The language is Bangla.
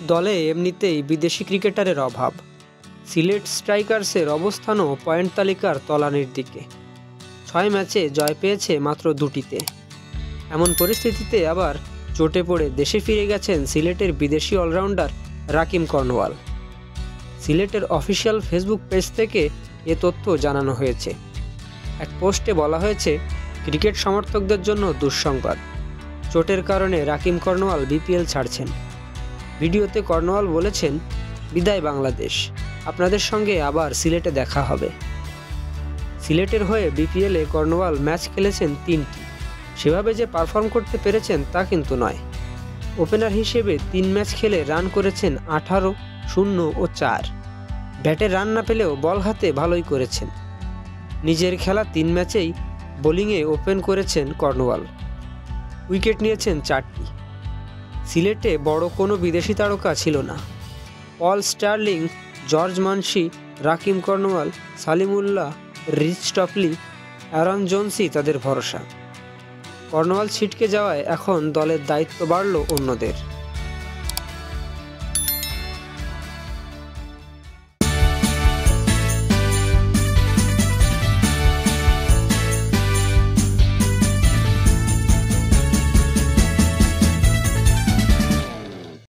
দলে এমনিতেই বিদেশি ক্রিকেটারের অভাব। সিলেট স্ট্রাইকার্সের অবস্থানও পয়েন্ট তালিকার তলানির দিকে। 6 ম্যাচে জয় পেয়েছে মাত্র 2টিতে। এমন পরিস্থিতিতে আবার চোটে পড়ে দেশে ফিরে গেছেন সিলেটের বিদেশি অলরাউন্ডার রাকিম কর্নওয়াল। সিলেটের অফিসিয়াল ফেসবুক পেজ থেকে এ তথ্য জানানো হয়েছে। এক পোস্টে বলা হয়েছে, ক্রিকেট সমর্থকদের জন্য দুঃসংবাদ, চোটের কারণে রাকিম কর্নওয়াল বিপিএল ছাড়ছেন। ভিডিওতে কর্নওয়াল বলেছেন, বিদায় বাংলাদেশ, আপনাদের সঙ্গে আবার সিলেটে দেখা হবে। সিলেটের হয়ে বিপিএলে কর্নওয়াল ম্যাচ খেলেছেন 3টি। সেভাবে যে পারফর্ম করতে পেরেছেন তা কিন্তু নয়। ওপেনার হিসেবে 3 ম্যাচ খেলে রান করেছেন 18, 0 ও 4। ব্যাটে রান না পেলেও বল হাতে ভালোই করেছেন। নিজের খেলা 3 ম্যাচেই বোলিংয়ে ওপেন করেছেন কর্নওয়াল। উইকেট নিয়েছেন 4টি। সিলেটে বড় কোনো বিদেশি তারকা ছিল না। পল স্টার্লিং, জর্জ মানসি, Rahkeem Cornwall, Salimullah, Reece Topley, Aaron জোন্সই তাদের ভরসা। কর্নওয়াল ছিটকে যাওয়ায় এখন দলের দায়িত্ব বাড়ল অন্যদের।